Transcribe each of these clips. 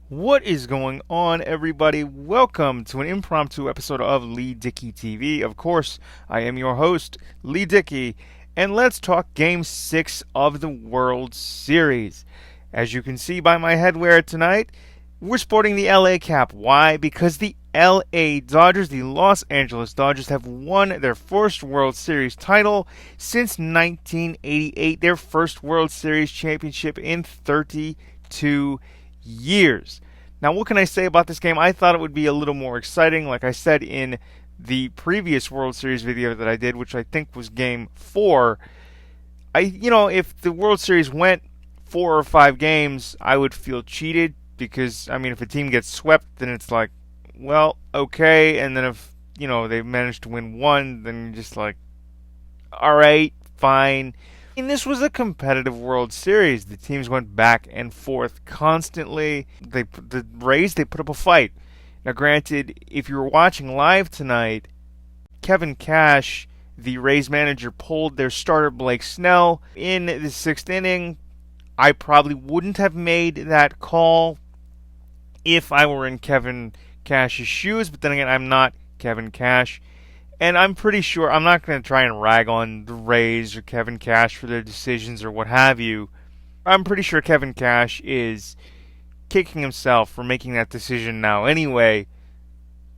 What is going on, everybody? Welcome to an impromptu episode of Leigh Dickey TV. Of course, I am your host, Leigh Dickey, and let's talk Game 6 of the World Series. As you can see by my headwear tonight, we're sporting the LA cap. Why? Because the LA Dodgers, the Los Angeles Dodgers, have won their first World Series title since 1988, their first World Series championship in 32 years. Now, what can I say about this game? I thought it would be a little more exciting. Like I said in the previous World Series video that I did, which I think was Game 4, if the World Series went 4 or 5 games, I would feel cheated because, if a team gets swept, then it's like, well, okay. And then if, they manage to win one, then you're just like, all right, fine. And this was a competitive World Series. The teams went back and forth constantly. The Rays, they put up a fight. Now, granted, if you were watching live tonight, Kevin Cash, the Rays manager, pulled their starter Blake Snell in the 6th inning. I probably wouldn't have made that call if I were in Kevin Cash's shoes, but then again, I'm not Kevin Cash. And I'm pretty sure, I'm not going to try and rag on the Rays or Kevin Cash for their decisions or what have you. I'm pretty sure Kevin Cash is kicking himself for making that decision now anyway.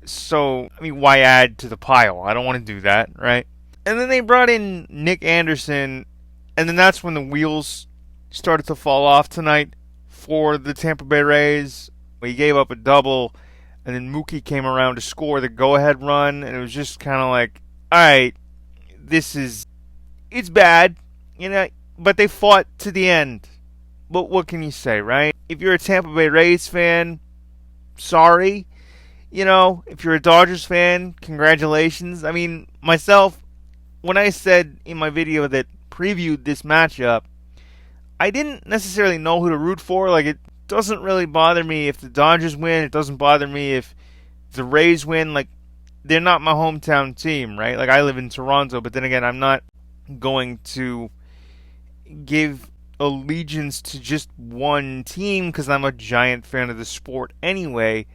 So, why add to the pile? I don't want to do that, right? And then they brought in Nick Anderson, and then that's when the wheels started to fall off tonight for the Tampa Bay Rays. He gave up a double, and then Mookie came around to score the go-ahead run, and it was just kind of like, all right, it's bad, but they fought to the end. But what can you say, right? If you're a Tampa Bay Rays fan, sorry. If you're a Dodgers fan, congratulations. Myself, when I said in my video that previewed this matchup, I didn't necessarily know who to root for. It doesn't really bother me if the Dodgers win. It doesn't bother me if the Rays win. They're not my hometown team, right? I live in Toronto, but then again, I'm not going to give allegiance to just one team because I'm a giant fan of the sport anyway.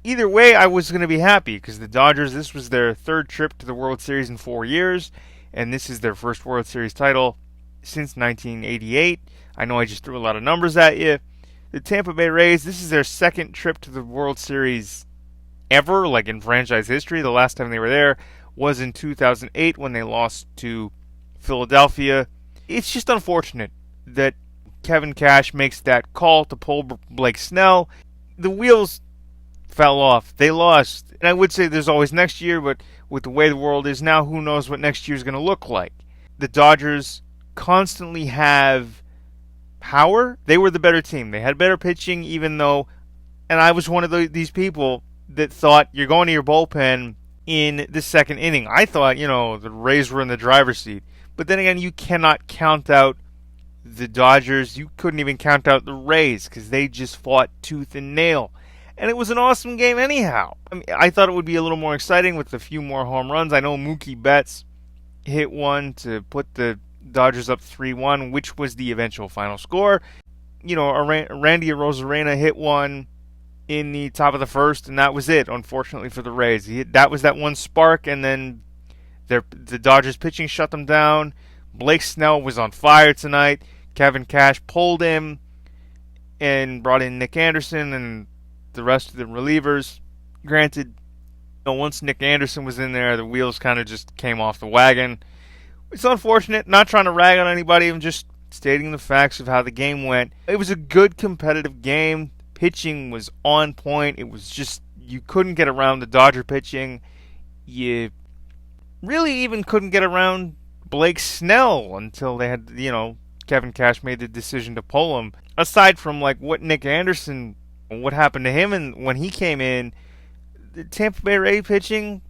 Either way, I was going to be happy because the Dodgers, this was their 3rd trip to the World Series in 4 years, and this is their first World Series title since 1988. I know I just threw a lot of numbers at you. The Tampa Bay Rays, this is their 2nd trip to the World Series ever, in franchise history. The last time they were there was in 2008 when they lost to Philadelphia. It's just unfortunate that Kevin Cash makes that call to pull Blake Snell. The wheels fell off. They lost. And I would say there's always next year, but with the way the world is now, who knows what next year is going to look like. The Dodgers constantly have power. They were the better team. They had better pitching, even though, and I was one of these people that thought you're going to your bullpen in the 2nd inning. I thought, the Rays were in the driver's seat. But then again, you cannot count out the Dodgers. You couldn't even count out the Rays because they just fought tooth and nail. And it was an awesome game anyhow. I thought it would be a little more exciting with a few more home runs. I know Mookie Betts hit one to put the Dodgers up 3-1, which was the eventual final score. Randy Arozarena hit one in the top of the 1st, and that was it, unfortunately, for the Rays. That was that one spark, and then the Dodgers pitching shut them down. Blake Snell was on fire tonight. Kevin Cash pulled him and brought in Nick Anderson and the rest of the relievers. Granted, once Nick Anderson was in there, the wheels kind of just came off the wagon. It's unfortunate, not trying to rag on anybody, I'm just stating the facts of how the game went. It was a good competitive game. Pitching was on point. It was just, you couldn't get around the Dodger pitching. You really even couldn't get around Blake Snell until they had, Kevin Cash made the decision to pull him. Aside from what Nick Anderson, what happened to him and when he came in, the Tampa Bay Rays pitching,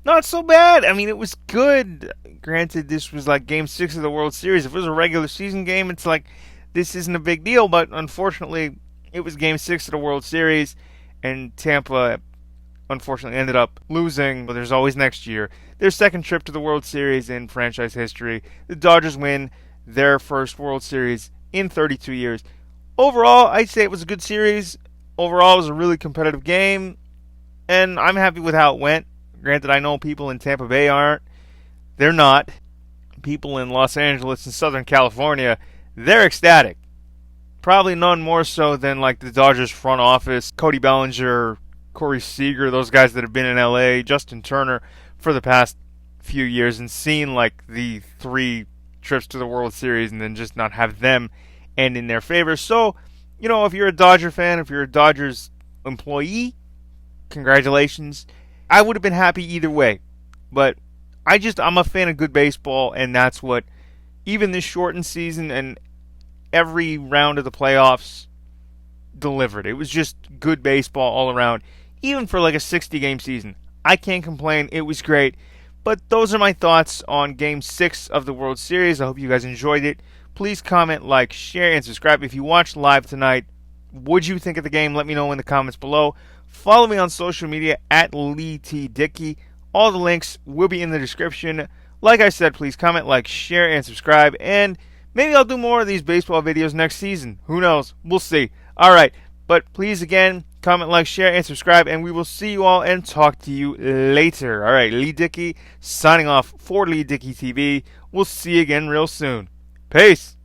not so bad. It was good. Granted, this was Game 6 of the World Series. If it was a regular season game, it's this isn't a big deal. But unfortunately, it was Game 6 of the World Series, and Tampa unfortunately ended up losing. But there's always next year. Their 2nd trip to the World Series in franchise history. The Dodgers win their first World Series in 32 years. Overall, I'd say it was a good series. Overall, it was a really competitive game, and I'm happy with how it went. Granted, I know people in Tampa Bay aren't. They're not. People in Los Angeles and Southern California, they're ecstatic. Probably none more so than like the Dodgers front office, Cody Bellinger, Corey Seager, those guys that have been in LA, Justin Turner for the past few years, and seen like the 3 trips to the World Series and then just not have them end in their favor. So, if you're a Dodger fan, if you're a Dodgers employee, congratulations. I would have been happy either way. But I'm a fan of good baseball, and that's what even this shortened season and every round of the playoffs delivered. It was just good baseball all around, even for like a 60-game season. I can't complain. It was great. But those are my thoughts on Game 6 of the World Series. I hope you guys enjoyed it. Please comment, like, share, and subscribe. If you watched live tonight, what'd you think of the game? Let me know in the comments below. Follow me on social media at LEIGHTDICKEY. All the links will be in the description. Like I said, please comment, like, share, and subscribe. And maybe I'll do more of these baseball videos next season. Who knows? We'll see. All right. But please, again, comment, like, share, and subscribe. And we will see you all and talk to you later. All right. Leigh Dickey signing off for Leigh Dickey TV. We'll see you again real soon. Peace.